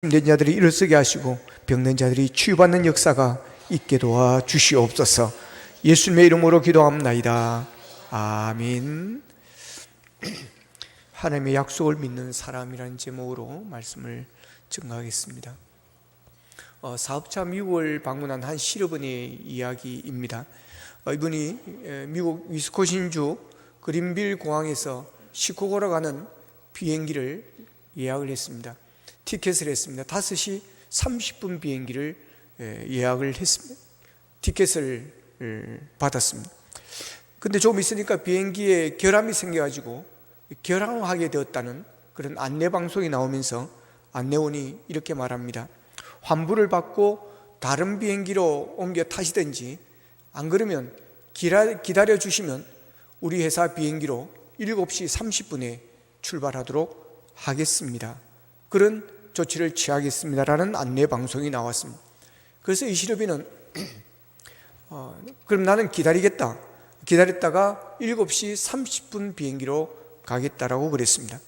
힘든 자들이 일어서게 하시고 병든 자들이 치유받는 역사가 있게 도와 주시옵소서. 예수님의 이름으로 기도합나이다. 아멘. 하나님의 약속을 믿는 사람이라는 제목으로 말씀을 증거하겠습니다. 사업차 미국을 방문한 한 실업원의 이야기입니다. 이분이 미국 위스콘신주 그린빌 공항에서 시카고로 가는 비행기를 예약을 했습니다. 티켓을 했습니다. 5시 30분 비행기를 예약을 했습니다. 티켓을 받았습니다. 근데 조금 있으니까 비행기에 결함이 생겨가지고 결항하게 되었다는 그런 안내방송이 나오면서 안내원이 이렇게 말합니다. 환불을 받고 다른 비행기로 옮겨 타시든지 안 그러면 기다려 주시면 우리 회사 비행기로 7시 30분에 출발하도록 하겠습니다. 그런 조치를 취하겠습니다라는 안내 방송이 나왔습니다. 그래서 이 실업인은 그럼 나는 기다렸다가 7시 30분 비행기로 가겠다라고 그랬습니다.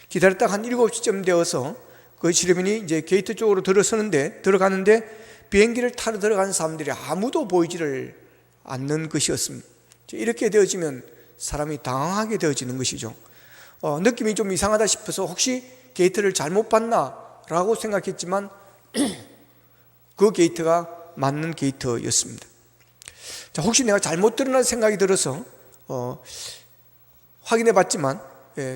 기다렸다가 한 7시쯤 되어서 그 실업인이 이제 게이트 쪽으로 들어가는데 비행기를 타러 들어가는 사람들이 아무도 보이지를 않는 것이었습니다. 이렇게 되어지면 사람이 당황하게 되어지는 것이죠. 느낌이 좀 이상하다 싶어서 혹시 게이트를 잘못 봤나? 라고 생각했지만 그 게이트가 맞는 게이트였습니다. 자, 혹시 내가 잘못 들었나 생각이 들어서 확인해 봤지만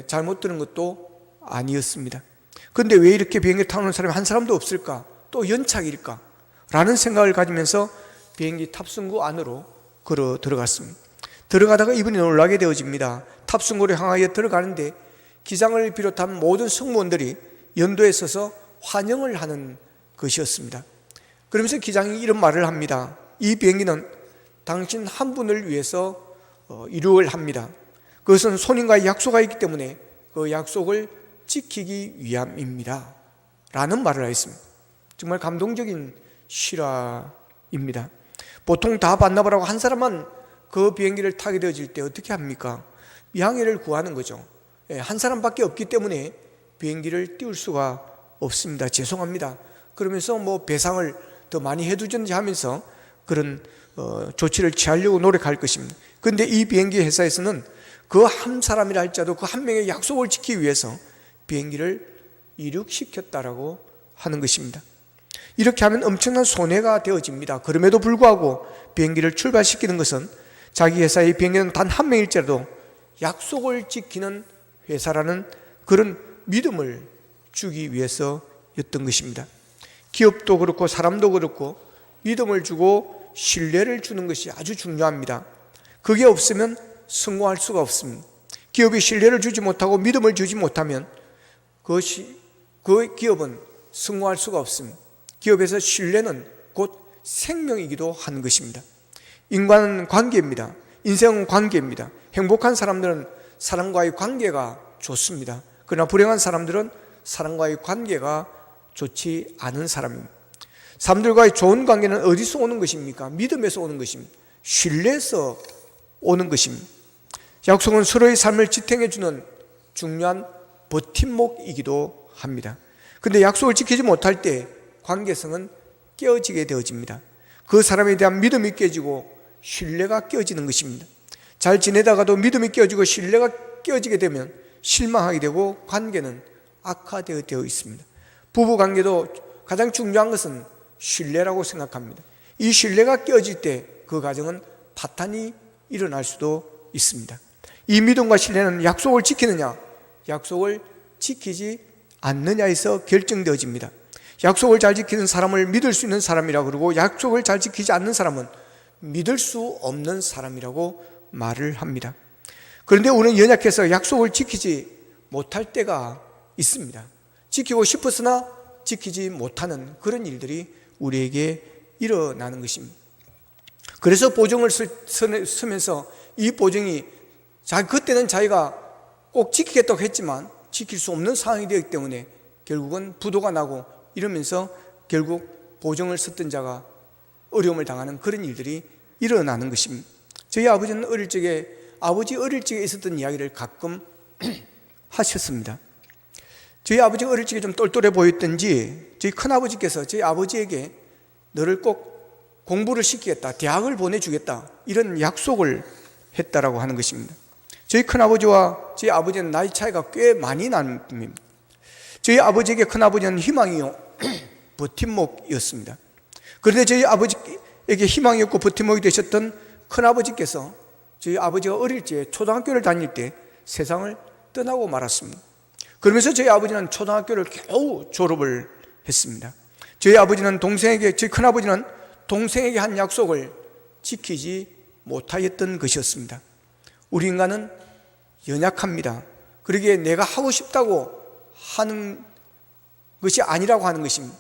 잘못 들은 것도 아니었습니다. 그런데 왜 이렇게 비행기 타는 사람이 한 사람도 없을까? 또 연착일까? 라는 생각을 가지면서 비행기 탑승구 안으로 걸어 들어갔습니다. 들어가다가 이분이 놀라게 되어집니다. 탑승구를 향하여 들어가는데 기장을 비롯한 모든 승무원들이 연도에 서서 환영을 하는 것이었습니다. 그러면서 기장이 이런 말을 합니다. 이 비행기는 당신 한 분을 위해서 이륙을 합니다. 그것은 손님과의 약속이 있기 때문에 그 약속을 지키기 위함입니다. 라는 말을 하였습니다. 정말 감동적인 실화입니다. 보통 다 반납을 하고 한 사람만 그 비행기를 타게 되어질 때 어떻게 합니까? 미항해를 구하는 거죠. 한 사람밖에 없기 때문에 비행기를 띄울 수가 없습니다. 죄송합니다. 그러면서 뭐 배상을 더 많이 해두든지 하면서 그런 조치를 취하려고 노력할 것입니다. 그런데 이 비행기 회사에서는 그 한 사람이라 할지라도 그 한 명의 약속을 지키기 위해서 비행기를 이륙시켰다라고 하는 것입니다. 이렇게 하면 엄청난 손해가 되어집니다. 그럼에도 불구하고 비행기를 출발시키는 것은 자기 회사의 비행기는 단 한 명일지라도 약속을 지키는 회사라는 그런 믿음을 주기 위해서였던 것입니다. 기업도 그렇고 사람도 그렇고 믿음을 주고 신뢰를 주는 것이 아주 중요합니다. 그게 없으면 성공할 수가 없습니다. 기업이 신뢰를 주지 못하고 믿음을 주지 못하면 그 기업은 성공할 수가 없습니다. 기업에서 신뢰는 곧 생명이기도 한 것입니다. 인간은 관계입니다. 인생은 관계입니다. 행복한 사람들은 사람과의 관계가 좋습니다. 그러나 불행한 사람들은 사람과의 관계가 좋지 않은 사람입니다. 사람들과의 좋은 관계는 어디서 오는 것입니까? 믿음에서 오는 것입니다. 신뢰에서 오는 것입니다. 약속은 서로의 삶을 지탱해 주는 중요한 버팀목이기도 합니다. 그런데 약속을 지키지 못할 때 관계성은 깨어지게 되어집니다. 그 사람에 대한 믿음이 깨지고 신뢰가 깨어지는 것입니다. 잘 지내다가도 믿음이 깨어지고 신뢰가 깨어지게 되면 실망하게 되고 관계는 악화되어 있습니다. 부부관계도 가장 중요한 것은 신뢰라고 생각합니다. 이 신뢰가 깨어질 때 그 가정은 파탄이 일어날 수도 있습니다. 이 믿음과 신뢰는 약속을 지키느냐, 약속을 지키지 않느냐에서 결정되어집니다. 약속을 잘 지키는 사람을 믿을 수 있는 사람이라고 그러고 약속을 잘 지키지 않는 사람은 믿을 수 없는 사람이라고 말을 합니다. 그런데 우리는 연약해서 약속을 지키지 못할 때가 있습니다. 지키고 싶었으나 지키지 못하는 그런 일들이 우리에게 일어나는 것입니다. 그래서 보증을 쓰면서 이 보증이 그때는 자기가 꼭 지키겠다고 했지만 지킬 수 없는 상황이 되기 때문에 결국은 부도가 나고 이러면서 결국 보증을 썼던 자가 어려움을 당하는 그런 일들이 일어나는 것입니다. 저희 아버지는 아버지 어릴 적에 있었던 이야기를 가끔 하셨습니다. 저희 아버지가 어릴 적에 좀 똘똘해 보였던지 저희 큰아버지께서 저희 아버지에게 너를 꼭 공부를 시키겠다, 대학을 보내주겠다, 이런 약속을 했다라고 하는 것입니다. 저희 큰아버지와 저희 아버지는 나이 차이가 꽤 많이 나는 분입니다. 저희 아버지에게 큰아버지는 희망이요 버팀목이었습니다. 그런데 저희 아버지에게 희망이었고 버팀목이 되셨던 큰아버지께서 저희 아버지가 어릴 때 초등학교를 다닐 때 세상을 떠나고 말았습니다. 그러면서 저희 아버지는 초등학교를 겨우 졸업을 했습니다. 저희 아버지는 저희 큰아버지는 동생에게 한 약속을 지키지 못하였던 것이었습니다. 우리 인간은 연약합니다. 그러기에 내가 하고 싶다고 하는 것이 아니라고 하는 것입니다.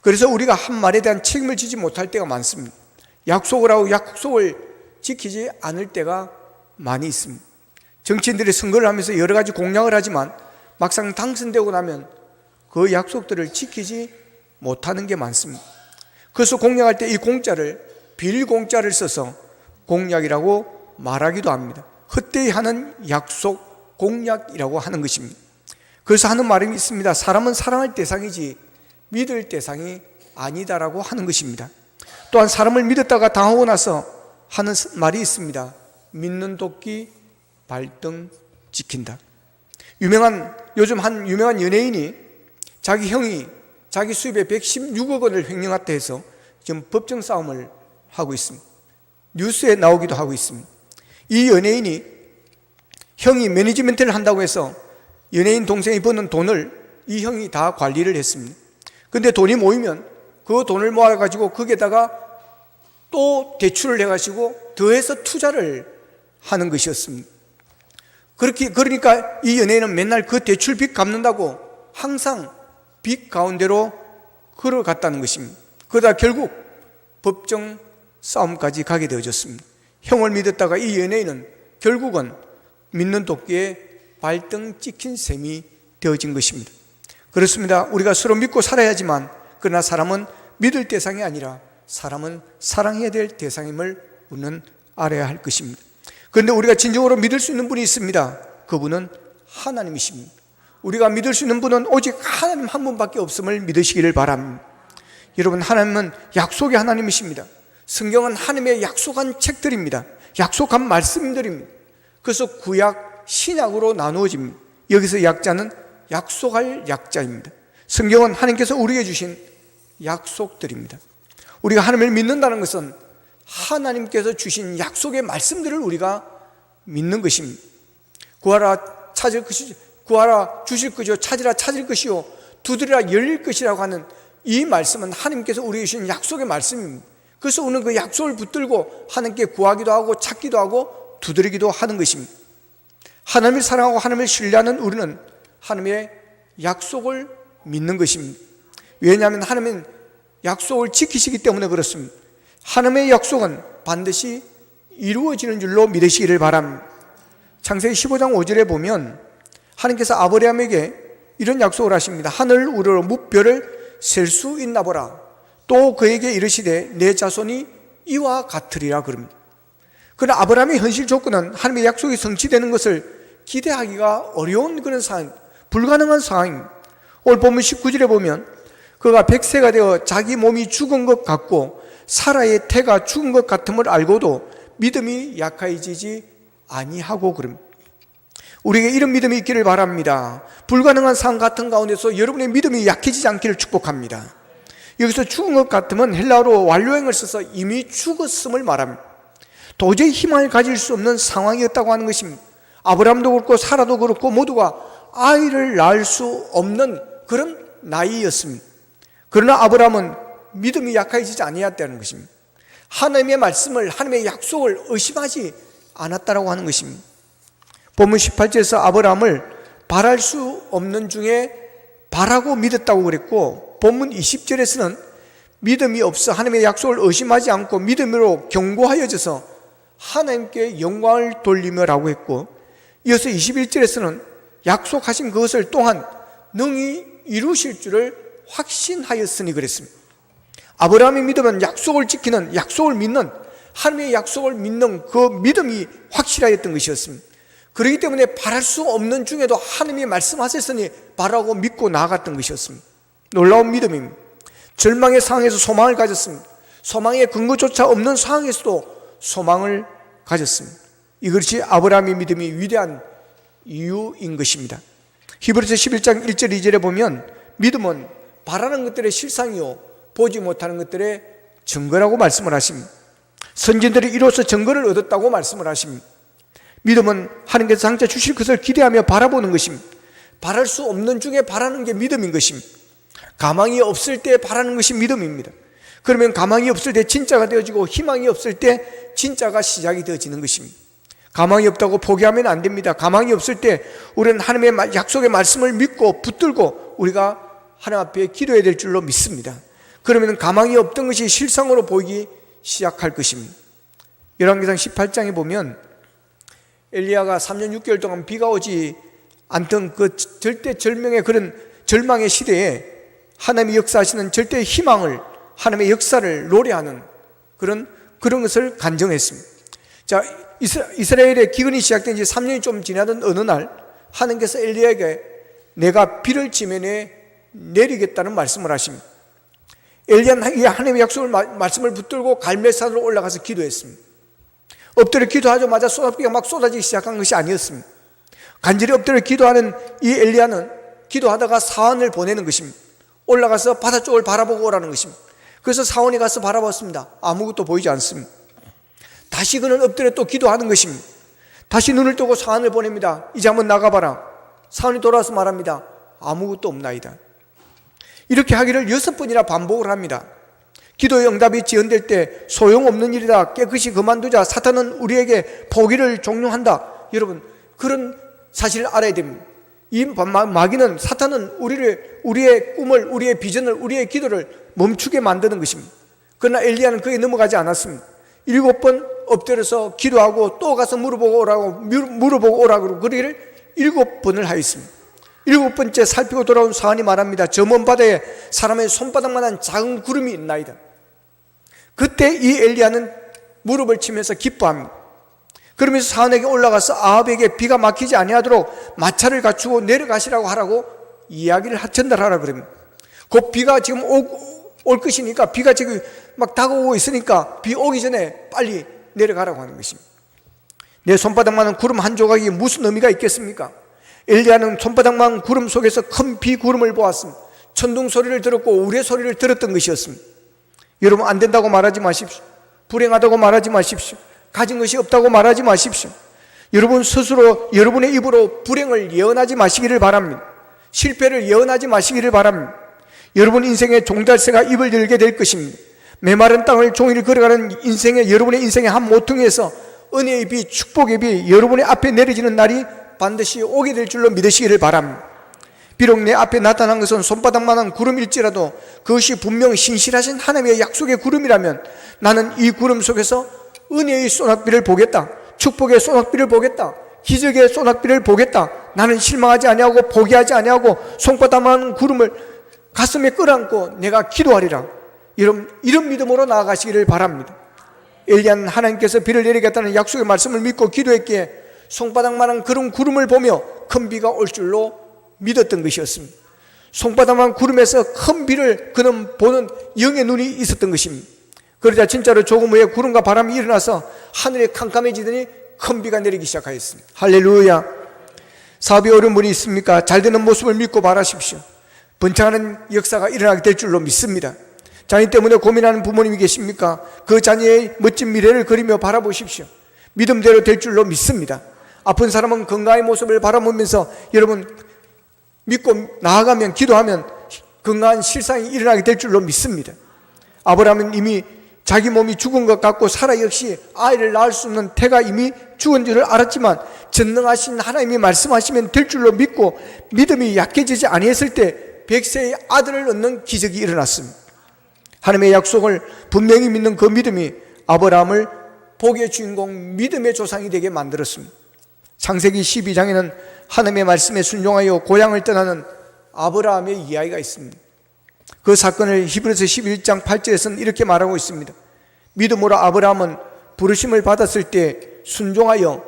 그래서 우리가 한 말에 대한 책임을 지지 못할 때가 많습니다. 약속을 하고 약속을 지키지 않을 때가 많이 있습니다. 정치인들이 선거를 하면서 여러 가지 공약을 하지만 막상 당선되고 나면 그 약속들을 지키지 못하는 게 많습니다. 그래서 공약할 때 이 공짜를 빌공짜를 써서 공약이라고 말하기도 합니다. 헛되이 하는 약속, 공약이라고 하는 것입니다. 그래서 하는 말이 있습니다. 사람은 사랑할 대상이지 믿을 대상이 아니다라고 하는 것입니다. 또한 사람을 믿었다가 당하고 나서 하는 말이 있습니다. 믿는 도끼 발등 찍힌다. 요즘 한 유명한 연예인이 자기 형이 자기 수입에 116억 원을 횡령했다 해서 지금 법정 싸움을 하고 있습니다. 뉴스에 나오기도 하고 있습니다. 이 연예인이 형이 매니지먼트를 한다고 해서 연예인 동생이 버는 돈을 이 형이 다 관리를 했습니다. 근데 돈이 모이면 그 돈을 모아가지고 거기에다가 또 대출을 해가지고 더해서 투자를 하는 것이었습니다. 그러니까 이 연예인은 맨날 그 대출 빚 갚는다고 항상 빚 가운데로 걸어갔다는 것입니다. 그러다 결국 법정 싸움까지 가게 되어졌습니다. 형을 믿었다가 이 연예인은 결국은 믿는 도끼에 발등 찍힌 셈이 되어진 것입니다. 그렇습니다. 우리가 서로 믿고 살아야지만, 그러나 사람은 믿을 대상이 아니라 사람은 사랑해야 될 대상임을 우리는 알아야 할 것입니다. 그런데 우리가 진정으로 믿을 수 있는 분이 있습니다. 그분은 하나님이십니다. 우리가 믿을 수 있는 분은 오직 하나님 한 분밖에 없음을 믿으시기를 바랍니다. 여러분, 하나님은 약속의 하나님이십니다. 성경은 하나님의 약속한 책들입니다. 약속한 말씀들입니다. 그래서 구약, 신약으로 나누어집니다. 여기서 약자는 약속할 약자입니다. 성경은 하나님께서 우리에게 주신 약속들입니다. 우리가 하나님을 믿는다는 것은 하나님께서 주신 약속의 말씀들을 우리가 믿는 것입니다. 구하라 주실 것이요, 찾으라 찾을 것이요, 두드리라 열릴 것이라고 하는 이 말씀은 하나님께서 우리에게 주신 약속의 말씀입니다. 그래서 우리는 그 약속을 붙들고 하나님께 구하기도 하고 찾기도 하고 두드리기도 하는 것입니다. 하나님을 사랑하고 하나님을 신뢰하는 우리는 하나님의 약속을 믿는 것입니다. 왜냐하면 하나님은 약속을 지키시기 때문에 그렇습니다. 하나님의 약속은 반드시 이루어지는 줄로 믿으시기를 바랍니다. 창세기 15장 5절에 보면 하나님께서 아브라함에게 이런 약속을 하십니다. 하늘 우러러 무별을 셀 수 있나 보라. 또 그에게 이르시되 내 자손이 이와 같으리라 그럽니다. 그러나 아브라함의 현실 조건은 하나님의 약속이 성취되는 것을 기대하기가 어려운 그런 상황, 불가능한 상황입니다. 오늘 본문 19절에 보면 그가 100세가 되어 자기 몸이 죽은 것 같고 사라의 태가 죽은 것 같음을 알고도 믿음이 약해지지 아니하고 그럽니다. 우리에게 이런 믿음이 있기를 바랍니다. 불가능한 상황 같은 가운데서 여러분의 믿음이 약해지지 않기를 축복합니다. 여기서 죽은 것 같으면 헬라어로 완료형을 써서 이미 죽었음을 말합니다. 도저히 희망을 가질 수 없는 상황이었다고 하는 것입니다. 아브라함도 그렇고 사라도 그렇고 모두가 아이를 낳을 수 없는 그런 나이였습니다. 그러나 아브라함은 믿음이 약해지지 아니했다는 것입니다. 하나님의 말씀을, 하나님의 약속을 의심하지 않았다라고 하는 것입니다. 본문 18절에서 아브라함을 바랄 수 없는 중에 바라고 믿었다고 그랬고, 본문 20절에서는 믿음이 없어 하나님의 약속을 의심하지 않고 믿음으로 견고하여져서 하나님께 영광을 돌리며라고 했고, 이어서 21절에서는 약속하신 그것을 또한 능히 이루실 줄을 확신하였으니 그랬습니다. 아브라함의 믿음은 약속을 지키는, 약속을 믿는, 하나님의 약속을 믿는 그 믿음이 확실하였던 것이었습니다. 그렇기 때문에 바랄 수 없는 중에도 하나님이 말씀하셨으니 바라고 믿고 나아갔던 것이었습니다. 놀라운 믿음입니다. 절망의 상황에서 소망을 가졌습니다. 소망의 근거조차 없는 상황에서도 소망을 가졌습니다. 이것이 아브라함의 믿음이 위대한 이유인 것입니다. 히브리서 11장 1절 2절에 보면 믿음은 바라는 것들의 실상이요 보지 못하는 것들의 증거라고 말씀을 하십니다. 선진들이 이로써 증거를 얻었다고 말씀을 하십니다. 믿음은 하나님께서 장차 주실 것을 기대하며 바라보는 것입니다. 바랄 수 없는 중에 바라는 게 믿음인 것입니다. 가망이 없을 때 바라는 것이 믿음입니다. 그러면 가망이 없을 때 진짜가 되어지고 희망이 없을 때 진짜가 시작이 되어지는 것입니다. 가망이 없다고 포기하면 안 됩니다. 가망이 없을 때 우리는 하나님의 약속의 말씀을 믿고 붙들고 우리가 하나님 앞에 기도해야 될 줄로 믿습니다. 그러면 가망이 없던 것이 실상으로 보이기 시작할 것입니다. 열왕기상 18장에 보면 엘리야가 3년 6개월 동안 비가 오지 않던 그 절대절명의 그런 절망의 시대에 하나님이 역사하시는 절대 희망을, 하나님의 역사를 노래하는 그런 것을 간증했습니다. 자, 이스라엘의 기근이 시작된 지 3년이 좀 지나던 어느 날 하나님께서 엘리야에게 내가 비를 지면에 내리겠다는 말씀을 하십니다. 엘리야는 하나님의 약속을 말씀을 붙들고 갈멜산으로 올라가서 기도했습니다. 엎드려 기도하자마자 소나비가 막 쏟아지기 시작한 것이 아니었습니다. 간절히 엎드려 기도하는 이 엘리야는 기도하다가 사원을 보내는 것입니다. 올라가서 바다 쪽을 바라보고 오라는 것입니다. 그래서 사원이 가서 바라봤습니다. 아무것도 보이지 않습니다. 다시 그는 엎드려 또 기도하는 것입니다. 다시 눈을 뜨고 사원을 보냅니다. 이제 한번 나가봐라. 사원이 돌아와서 말합니다. 아무것도 없나이다. 이렇게 하기를 6번이나 반복을 합니다. 기도의 응답이 지연될 때 소용없는 일이다, 깨끗이 그만두자, 사탄은 우리에게 포기를 종용한다. 여러분, 그런 사실을 알아야 됩니다. 이 마귀는, 사탄은 우리의 꿈을, 우리의 비전을, 우리의 기도를 멈추게 만드는 것입니다. 그러나 엘리야는 그에 넘어가지 않았습니다. 7번 엎드려서 기도하고 또 가서 물어보고 오라고 그러기를 7번을 하였습니다. 7번째 살피고 돌아온 사원이 말합니다. 저 먼 바다에 사람의 손바닥만한 작은 구름이 있나이다. 그때 이 엘리야는 무릎을 치면서 기뻐합니다. 그러면서 사원에게 올라가서 아합에게 비가 막히지 아니하도록 마차를 갖추고 내려가시라고 하라고 이야기를 전달하라 그럽니다. 곧 비가 지금 올 것이니까, 비가 지금 막 다가오고 있으니까 비 오기 전에 빨리 내려가라고 하는 것입니다. 내 손바닥만한 구름 한 조각이 무슨 의미가 있겠습니까? 엘리야는 손바닥만한 구름 속에서 큰 비구름을 보았습니다. 천둥 소리를 들었고 우레 소리를 들었던 것이었습니다. 여러분, 안 된다고 말하지 마십시오. 불행하다고 말하지 마십시오. 가진 것이 없다고 말하지 마십시오. 여러분 스스로 여러분의 입으로 불행을 예언하지 마시기를 바랍니다. 실패를 예언하지 마시기를 바랍니다. 여러분 인생의 종달새가 입을 열게 될 것입니다. 메마른 땅을 종일 걸어가는 여러분의 인생의 한 모퉁이에서 은혜의 비, 축복의 비 여러분의 앞에 내려지는 날이 반드시 오게 될 줄로 믿으시기를 바랍니다. 비록 내 앞에 나타난 것은 손바닥만한 구름일지라도 그것이 분명 신실하신 하나님의 약속의 구름이라면 나는 이 구름 속에서 은혜의 소낙비를 보겠다, 축복의 소낙비를 보겠다, 기적의 소낙비를 보겠다. 나는 실망하지 아니하고 포기하지 아니하고 손바닥만한 구름을 가슴에 끌어안고 내가 기도하리라. 이런 믿음으로 나아가시기를 바랍니다. 엘리야는 하나님께서 비를 내리겠다는 약속의 말씀을 믿고 기도했기에 손바닥만한 그런 구름을 보며 큰 비가 올 줄로 믿었던 것이었습니다. 손바닥만한 구름에서 큰 비를 그는 보는 영의 눈이 있었던 것입니다. 그러자 진짜로 조금 후에 구름과 바람이 일어나서 하늘이 캄캄해지더니 큰 비가 내리기 시작하였습니다. 할렐루야. 사업이 어려운 분이 있습니까? 잘 되는 모습을 믿고 바라십시오. 번창하는 역사가 일어나게 될 줄로 믿습니다. 자녀 때문에 고민하는 부모님이 계십니까? 그 자녀의 멋진 미래를 그리며 바라보십시오. 믿음대로 될 줄로 믿습니다. 아픈 사람은 건강의 모습을 바라보면서 여러분 믿고 나아가면, 기도하면 건강한 실상이 일어나게 될 줄로 믿습니다. 아브라함은 이미 자기 몸이 죽은 것 같고 사라 역시 아이를 낳을 수 없는 태가 이미 죽은 줄을 알았지만 전능하신 하나님이 말씀하시면 될 줄로 믿고 믿음이 약해지지 아니했을 때 100세의 아들을 얻는 기적이 일어났습니다. 하나님의 약속을 분명히 믿는 그 믿음이 아브라함을 복의 주인공, 믿음의 조상이 되게 만들었습니다. 창세기 12장에는 하나님의 말씀에 순종하여 고향을 떠나는 아브라함의 이야기가 있습니다. 그 사건을 히브리서 11장 8절에서는 이렇게 말하고 있습니다. 믿음으로 아브라함은 부르심을 받았을 때 순종하여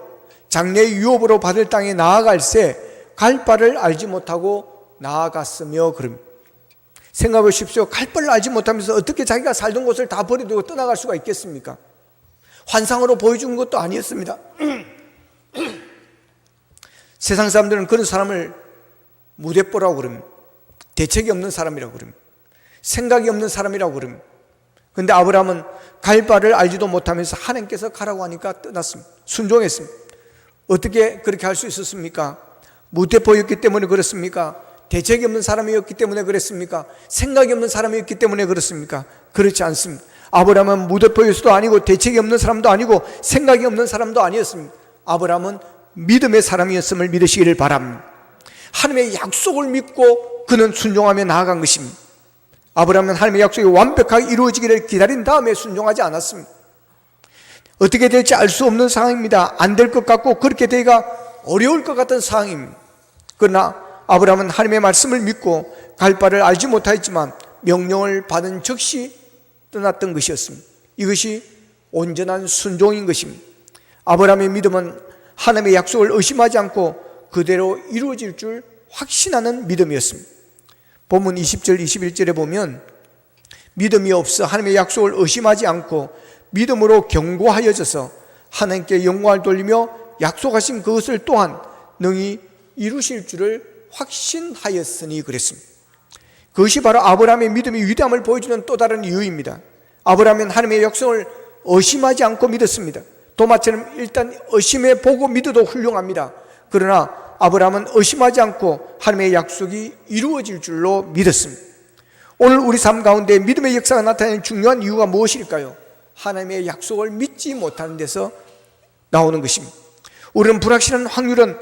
장래 유업으로 받을 땅에 나아갈새 갈 바를 알지 못하고 나아갔으며 그럽니다. 생각해 보십시오. 갈 바를 알지 못하면서 어떻게 자기가 살던 곳을 다 버려두고 떠나갈 수가 있겠습니까? 환상으로 보여준 것도 아니었습니다. 세상 사람들은 그런 사람을 무대뽀라고 그럽니다. 대책이 없는 사람이라고 그럽니다. 생각이 없는 사람이라고 그럽니다. 그런데 아브라함은 갈 바를 알지도 못하면서 하나님께서 가라고 하니까 떠났습니다. 순종했습니다. 어떻게 그렇게 할 수 있었습니까? 무대뽀였기 때문에 그렇습니까? 대책이 없는 사람이었기 때문에 그랬습니까? 생각이 없는 사람이었기 때문에 그렇습니까? 그렇지 않습니다. 아브라함은 무대뽀일 수도 아니고 대책이 없는 사람도 아니고 생각이 없는 사람도 아니었습니다. 아브라함은 믿음의 사람이었음을 믿으시기를 바랍니다. 하나님의 약속을 믿고 그는 순종하며 나아간 것입니다. 아브라함은 하나님의 약속이 완벽하게 이루어지기를 기다린 다음에 순종하지 않았습니다. 어떻게 될지 알 수 없는 상황입니다. 안 될 것 같고 그렇게 되기가 어려울 것 같은 상황입니다. 그러나 아브라함은 하나님의 말씀을 믿고 갈 바를 알지 못하였지만 명령을 받은 즉시 떠났던 것이었습니다. 이것이 온전한 순종인 것입니다. 아브라함의 믿음은 하나님의 약속을 의심하지 않고 그대로 이루어질 줄 확신하는 믿음이었습니다. 본문 20절 21절에 보면 믿음이 없어 하나님의 약속을 의심하지 않고 믿음으로 견고하여져서 하나님께 영광을 돌리며 약속하신 그것을 또한 능히 이루실 줄을 확신하였으니 그랬습니다. 그것이 바로 아브라함의 믿음의 위대함을 보여주는 또 다른 이유입니다. 아브라함은 하나님의 약속을 의심하지 않고 믿었습니다. 도마처럼 일단 의심해 보고 믿어도 훌륭합니다. 그러나 아브라함은 의심하지 않고 하나님의 약속이 이루어질 줄로 믿었습니다. 오늘 우리 삶 가운데 믿음의 역사가 나타나는 중요한 이유가 무엇일까요? 하나님의 약속을 믿지 못하는 데서 나오는 것입니다. 우리는 불확실한 확률은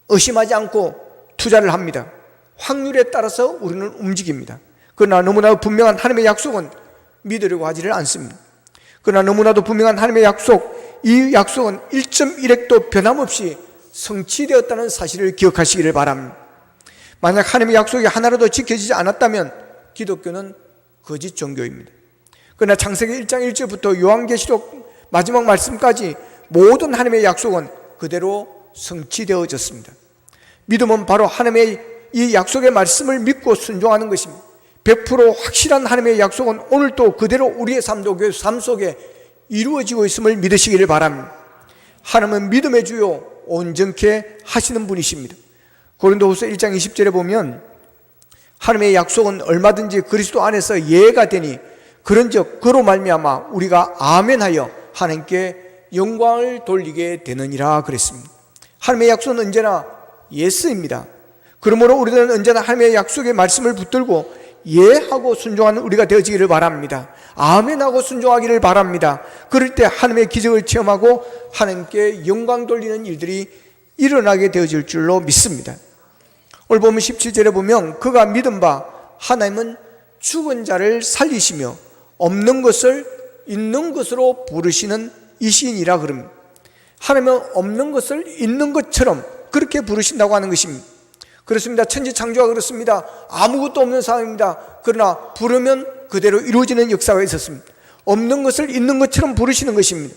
의심하지 않고 투자를 합니다. 확률에 따라서 우리는 움직입니다. 그러나 너무나도 분명한 하나님의 약속은 믿으려고 하지를 않습니다. 그러나 너무나도 분명한 하나님의 약속, 이 약속은 1.1핵도 변함없이 성취되었다는 사실을 기억하시기를 바랍니다. 만약 하나님의 약속이 하나라도 지켜지지 않았다면 기독교는 거짓 종교입니다. 그러나 창세기 1장 1절부터 요한계시록 마지막 말씀까지 모든 하나님의 약속은 그대로 성취되어졌습니다. 믿음은 바로 하나님의 이 약속의 말씀을 믿고 순종하는 것입니다. 100% 확실한 하나님의 약속은 오늘도 그대로 우리의 삶 속에 이루어지고 있음을 믿으시기를 바랍니다. 하나님은 믿음의 주요 온전케 하시는 분이십니다. 고린도후서 1장 20절에 보면 하나님의 약속은 얼마든지 그리스도 안에서 예가 되니 그런즉 그로 말미암아 우리가 아멘하여 하나님께 영광을 돌리게 되느니라 그랬습니다. 하나님의 약속은 언제나 예스입니다. 그러므로 우리들은 언제나 하나님의 약속의 말씀을 붙들고 예하고 순종하는 우리가 되어지기를 바랍니다. 아멘하고 순종하기를 바랍니다. 그럴 때 하나님의 기적을 체험하고 하나님께 영광 돌리는 일들이 일어나게 되어질 줄로 믿습니다. 오늘 보면 17절에 보면 그가 믿은 바 하나님은 죽은 자를 살리시며 없는 것을 있는 것으로 부르시는 이신이라 그럽니다. 하나님은 없는 것을 있는 것처럼 그렇게 부르신다고 하는 것입니다. 그렇습니다. 천지창조가 그렇습니다. 아무것도 없는 상황입니다. 그러나 부르면 그대로 이루어지는 역사가 있었습니다. 없는 것을 있는 것처럼 부르시는 것입니다.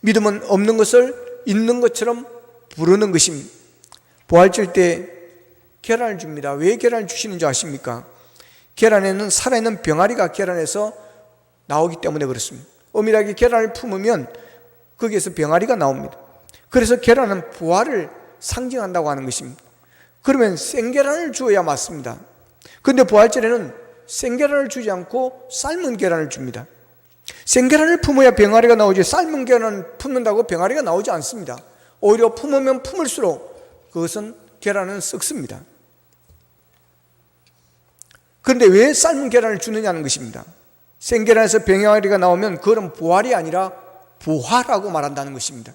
믿음은 없는 것을 있는 것처럼 부르는 것입니다. 부활절 때 계란을 줍니다. 왜 계란을 주시는 줄 아십니까? 계란에는 살아있는 병아리가 계란에서 나오기 때문에 그렇습니다. 엄밀하게 계란을 품으면 거기에서 병아리가 나옵니다. 그래서 계란은 부활을 상징한다고 하는 것입니다. 그러면 생계란을 주어야 맞습니다. 그런데 부활절에는 생계란을 주지 않고 삶은 계란을 줍니다. 생계란을 품어야 병아리가 나오지 삶은 계란을 품는다고 병아리가 나오지 않습니다. 오히려 품으면 품을수록 그것은 계란은 썩습니다. 그런데 왜 삶은 계란을 주느냐는 것입니다. 생계란에서 병아리가 나오면 그건 부활이 아니라 부활하고 말한다는 것입니다.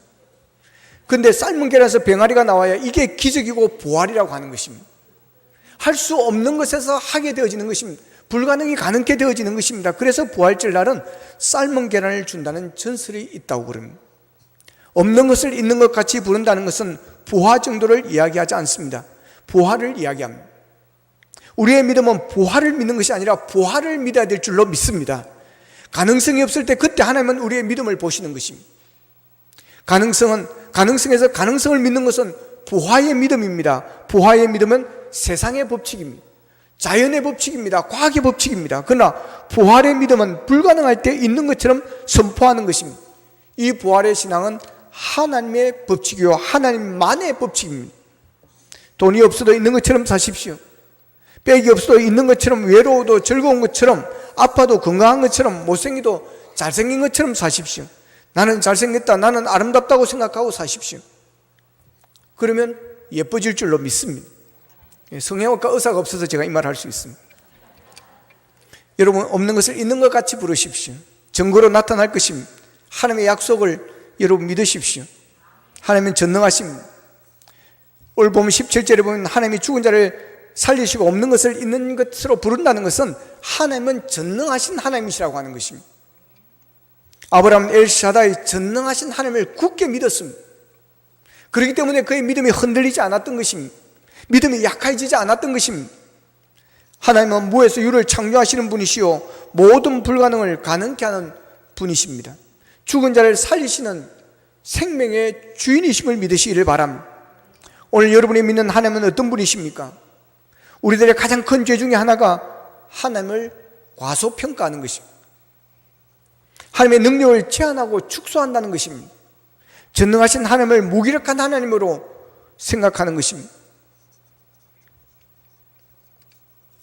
그런데 삶은 계란에서 병아리가 나와야 이게 기적이고 부활이라고 하는 것입니다. 할 수 없는 것에서 하게 되어지는 것입니다. 불가능이 가능케 되어지는 것입니다. 그래서 부활절 날은 삶은 계란을 준다는 전설이 있다고 그럽니다. 없는 것을 있는 것 같이 부른다는 것은 부활 정도를 이야기하지 않습니다. 부활을 이야기합니다. 우리의 믿음은 부활을 믿는 것이 아니라 부활을 믿어야 될 줄로 믿습니다. 가능성이 없을 때 그때 하나님은 우리의 믿음을 보시는 것입니다. 가능성은 가능성에서 가능성을 믿는 것은 부화의 믿음입니다. 부화의 믿음은 세상의 법칙입니다. 자연의 법칙입니다. 과학의 법칙입니다. 그러나 부활의 믿음은 불가능할 때 있는 것처럼 선포하는 것입니다. 이 부활의 신앙은 하나님의 법칙이요 하나님만의 법칙입니다. 돈이 없어도 있는 것처럼 사십시오. 빽이 없어도 있는 것처럼, 외로워도 즐거운 것처럼, 아파도 건강한 것처럼, 못생기도 잘생긴 것처럼 사십시오. 나는 잘생겼다, 나는 아름답다고 생각하고 사십시오. 그러면 예뻐질 줄로 믿습니다. 성형외과 의사가 없어서 제가 이 말을 할 수 있습니다. 여러분, 없는 것을 있는 것 같이 부르십시오. 증거로 나타날 것입니다. 하나님의 약속을 여러분 믿으십시오. 하나님은 전능하십니다. 오늘 보면 17절에 보면 하나님이 죽은 자를 살리시고 없는 것을 있는 것으로 부른다는 것은 하나님은 전능하신 하나님이시라고 하는 것입니다. 아브라함은 엘샤다이 전능하신 하나님을 굳게 믿었습니다. 그렇기 때문에 그의 믿음이 흔들리지 않았던 것입니다. 믿음이 약해지지 않았던 것입니다. 하나님은 무에서 유를 창조하시는 분이시요 모든 불가능을 가능케 하는 분이십니다. 죽은 자를 살리시는 생명의 주인이심을 믿으시기를 바랍니다. 오늘 여러분이 믿는 하나님은 어떤 분이십니까? 우리들의 가장 큰 죄 중에 하나가 하나님을 과소평가하는 것입니다. 하나님의 능력을 제한하고 축소한다는 것입니다. 전능하신 하나님을 무기력한 하나님으로 생각하는 것입니다.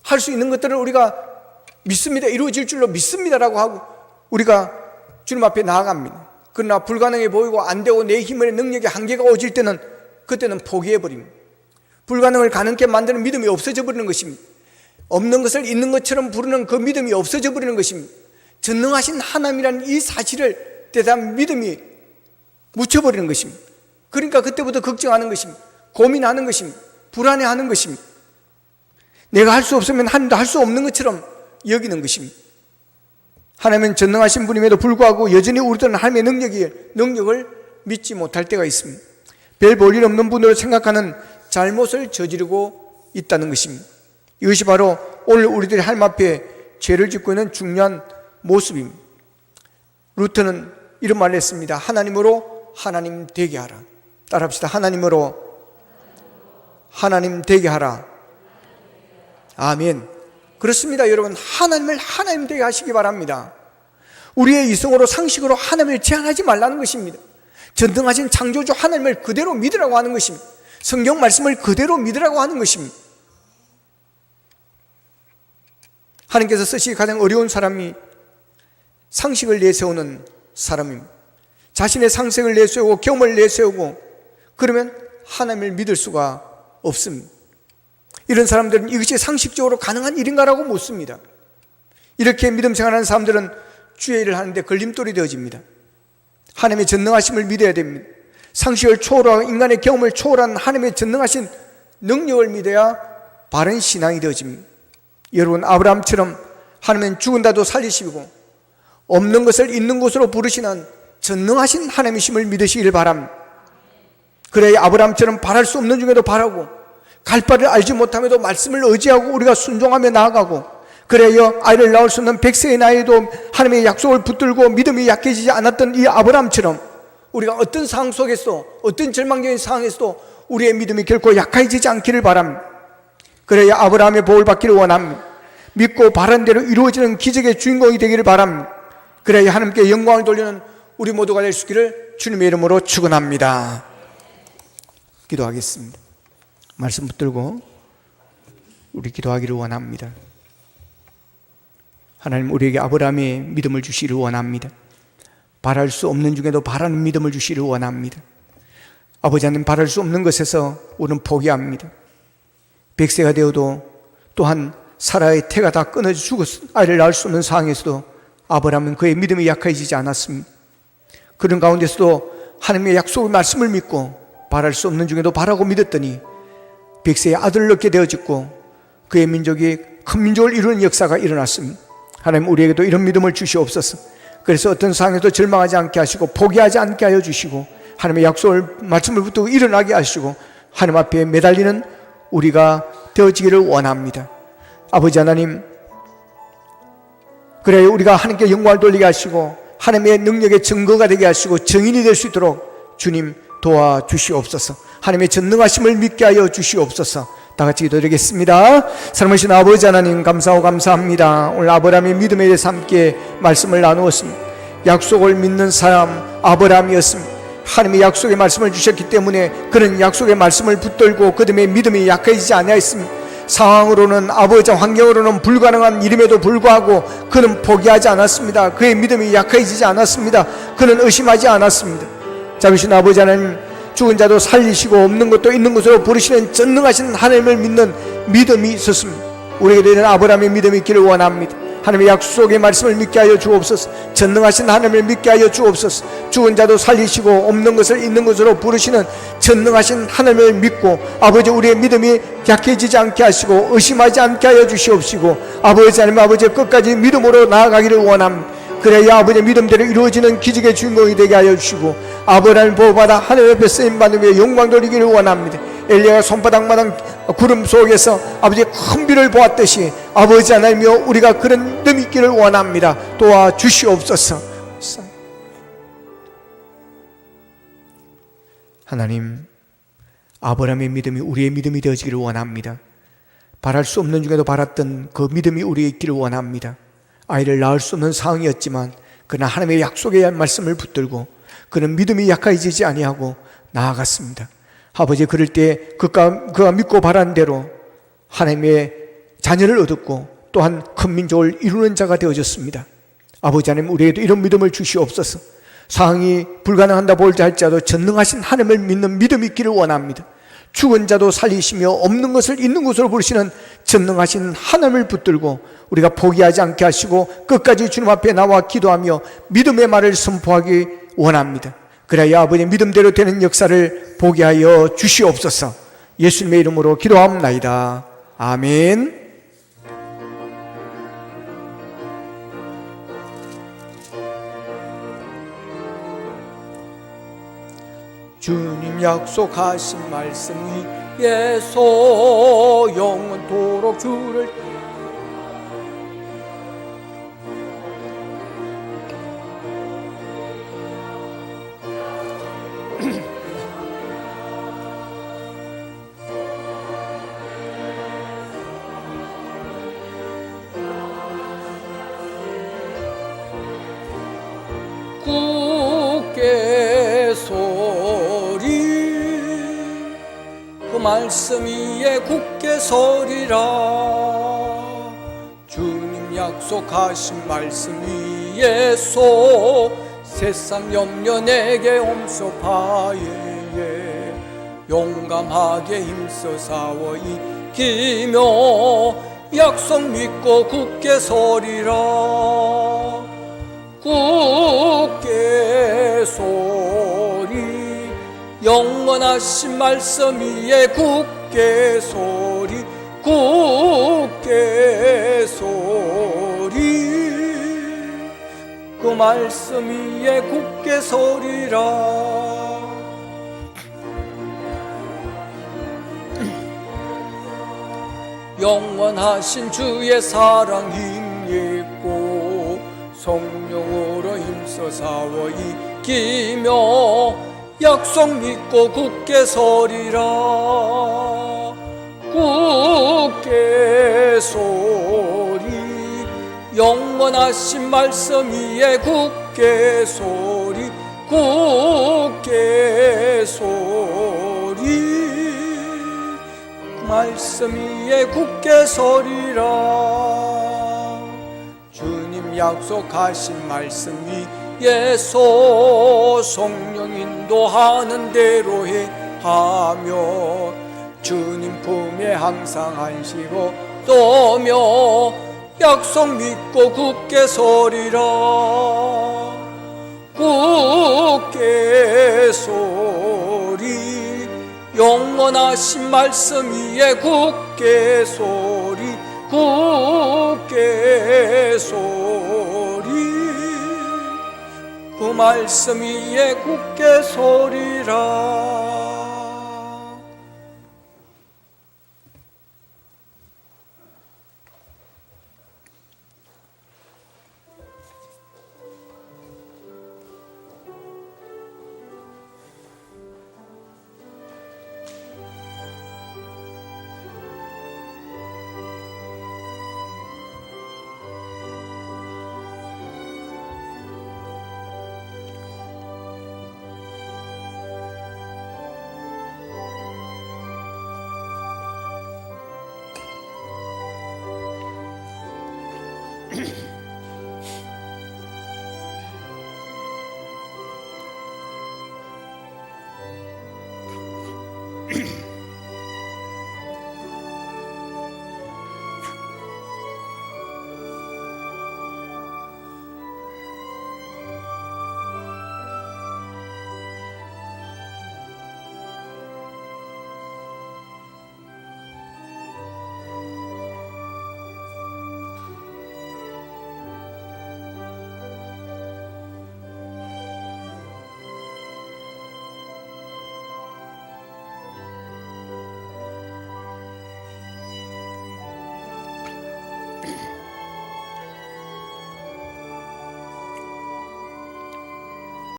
할 수 있는 것들을 우리가 믿습니다, 이루어질 줄로 믿습니다라고 하고 우리가 주님 앞에 나아갑니다. 그러나 불가능해 보이고 안 되고 내 힘의 능력에 한계가 오질 때는 그때는 포기해버립니다. 불가능을 가능케 만드는 믿음이 없어져 버리는 것입니다. 없는 것을 있는 것처럼 부르는 그 믿음이 없어져 버리는 것입니다. 전능하신 하나님이라는 이 사실을 대한 믿음이 묻혀버리는 것입니다. 그러니까 그때부터 걱정하는 것입니다. 고민하는 것입니다. 불안해하는 것입니다. 내가 할 수 없으면 하나님도 할 수 없는 것처럼 여기는 것입니다. 하나님은 전능하신 분임에도 불구하고 여전히 우리들은 하나님의 능력을 믿지 못할 때가 있습니다. 별 볼일 없는 분으로 생각하는 잘못을 저지르고 있다는 것입니다. 이것이 바로 오늘 우리들이 하나님 앞에 죄를 짓고 있는 중요한 모습입니다. 루터는 이런 말을 했습니다. 하나님으로 하나님 되게 하라. 따라합시다. 하나님으로 하나님 되게 하라. 아멘. 그렇습니다. 여러분, 하나님을 하나님 되게 하시기 바랍니다. 우리의 이성으로 상식으로 하나님을 제한하지 말라는 것입니다. 전능하신 창조주 하나님을 그대로 믿으라고 하는 것입니다. 성경 말씀을 그대로 믿으라고 하는 것입니다. 하나님께서 쓰시기 가장 어려운 사람이 상식을 내세우는 사람입니다. 자신의 상식을 내세우고 경험을 내세우고 그러면 하나님을 믿을 수가 없습니다. 이런 사람들은 이것이 상식적으로 가능한 일인가라고 묻습니다. 이렇게 믿음 생활하는 사람들은 주의 일을 하는데 걸림돌이 되어집니다. 하나님의 전능하심을 믿어야 됩니다. 상식을 초월하고 인간의 경험을 초월한 하나님의 전능하신 능력을 믿어야 바른 신앙이 되어집니다. 여러분, 아브라함처럼 하나님은 죽은다도 살리시고 없는 것을 있는 것으로 부르시는 전능하신 하나님이심을 믿으시길 바랍니다. 그래야 아브라함처럼 바랄 수 없는 중에도 바라고 갈 바를 알지 못함에도 말씀을 의지하고 우리가 순종하며 나아가고, 그래야 아이를 낳을 수 없는 100세의 나이에도 하나님의 약속을 붙들고 믿음이 약해지지 않았던 이 아브라함처럼 우리가 어떤 상황 속에서도, 어떤 절망적인 상황에서도 우리의 믿음이 결코 약해지지 않기를 바랍니다. 그래야 아브라함의 복을 받기를 원합니다. 믿고 바란 대로 이루어지는 기적의 주인공이 되기를 바랍니다. 그래야 하나님께 영광을 돌리는 우리 모두가 될 수 있기를 주님의 이름으로 축원합니다. 기도하겠습니다. 말씀 붙들고 우리 기도하기를 원합니다. 하나님, 우리에게 아브라함의 믿음을 주시기를 원합니다. 바랄 수 없는 중에도 바라는 믿음을 주시기를 원합니다. 아버지 하나님, 바랄 수 없는 것에서 우리는 포기합니다. 100세가 되어도 또한 사라의 태가 다 끊어져 죽어서 아이를 낳을 수 없는 상황에서도 아브라함은 그의 믿음이 약해지지 않았습니다. 그런 가운데서도 하나님의 약속의 말씀을 믿고 바랄 수 없는 중에도 바라고 믿었더니 100세의 아들을 낳게 되어졌고 그의 민족이 큰 민족을 이루는 역사가 일어났습니다. 하나님, 우리에게도 이런 믿음을 주시옵소서. 그래서 어떤 상황에도 절망하지 않게 하시고 포기하지 않게 하여 주시고 하나님의 약속을 말씀을 붙들고 일어나게 하시고 하나님 앞에 매달리는 우리가 되어지기를 원합니다. 아버지 하나님, 그래야 우리가 하나님께 영광을 돌리게 하시고 하나님의 능력의 증거가 되게 하시고 증인이 될 수 있도록 주님 도와주시옵소서. 하나님의 전능하심을 믿게 하여 주시옵소서. 다 같이 기도드리겠습니다. 사랑하신 아버지 하나님, 감사하고 감사합니다. 오늘 아브라함의 믿음에 대해서 함께 말씀을 나누었습니다. 약속을 믿는 사람 아브라함이었습니다. 하나님의 약속의 말씀을 주셨기 때문에 그는 약속의 말씀을 붙들고 그들의 믿음이 약해지지 아니하였습니다. 상황으로는, 아버지와 환경으로는 불가능한 일임에도 불구하고 그는 포기하지 않았습니다. 그의 믿음이 약해지지 않았습니다. 그는 의심하지 않았습니다. 자비신 아버지 하나님, 죽은 자도 살리시고 없는 것도 있는 것으로 부르시는 전능하신 하나님을 믿는 믿음이 있었습니다. 우리에게 되는 아브라함의 믿음이 있기를 원합니다. 하나님의 약속의 말씀을 믿게 하여 주옵소서. 전능하신 하나님을 믿게 하여 주옵소서. 죽은 자도 살리시고 없는 것을 있는 것으로 부르시는 전능하신 하나님을 믿고, 아버지, 우리의 믿음이 약해지지 않게 하시고 의심하지 않게 하여 주시옵시고, 아버지 하나님, 아버지 끝까지 믿음으로 나아가기를 원합니다. 그래야 아버지의 믿음대로 이루어지는 기적의 주인공이 되게 하여 주시고, 아브라함을 보호받아 하늘 앞에 쓰임받으며 영광 돌리기를 원합니다. 엘리야가 손바닥만한 구름 속에서 아버지의 큰 비를 보았듯이 아버지 하나님이여, 우리가 그런 믿음이 있기를 원합니다. 도와주시옵소서. 하나님, 아브라함의 믿음이 우리의 믿음이 되어지기를 원합니다. 바랄 수 없는 중에도 바랐던 그 믿음이 우리에 있기를 원합니다. 아이를 낳을 수 없는 상황이었지만 그는 하나님의 약속의 말씀을 붙들고 그는 믿음이 약해지지 아니하고 나아갔습니다. 아버지, 그럴 때 그가 믿고 바란 대로 하나님의 자녀를 얻었고 또한 큰 민족을 이루는 자가 되어졌습니다. 아버지 하나님, 우리에게도 이런 믿음을 주시옵소서. 상황이 불가능한다 볼지 할지라도 전능하신 하나님을 믿는 믿음이 있기를 원합니다. 죽은 자도 살리시며 없는 것을 있는 것으로 부르시는 전능하신 하나님을 붙들고 우리가 포기하지 않게 하시고 끝까지 주님 앞에 나와 기도하며 믿음의 말을 선포하기 원합니다. 그래야 아버지 믿음대로 되는 역사를 보게 하여 주시옵소서. 예수님의 이름으로 기도합나이다. 아멘. 주님 약속하신 말씀 위에서 영원토록 주를 굳게 서리, 그 말씀 위에 굳게 서리라. 주님 약속하신 말씀 위에서 세상 염려 내게 엄습하에 용감하게 힘써 싸워 이기며 약속 믿고 굳게 서리라. 굳게 서리, 영원하신 말씀 위에 굳게 서리, 굳게 서리, 그 말씀 위에 굳게 서리라. 영원하신 주의 사랑 힘있고 성령으로 힘써 싸워 이기며 약속 믿고 굳게 서리라. 굳게 서리, 영원하신 말씀 위에 굳게 서리, 굳게 서리, 그 말씀 위에 굳게 서리라. 주님 약속하신 말씀 위에서 성령 인도하는 대로 해하며 주님 품에 항상 안식어 떠며 약속 믿고 굳게 서리라. 굳게 서리, 영원하신 말씀 위에 굳게 서리, 굳게 서리, 그 말씀 위에 굳게 서리라.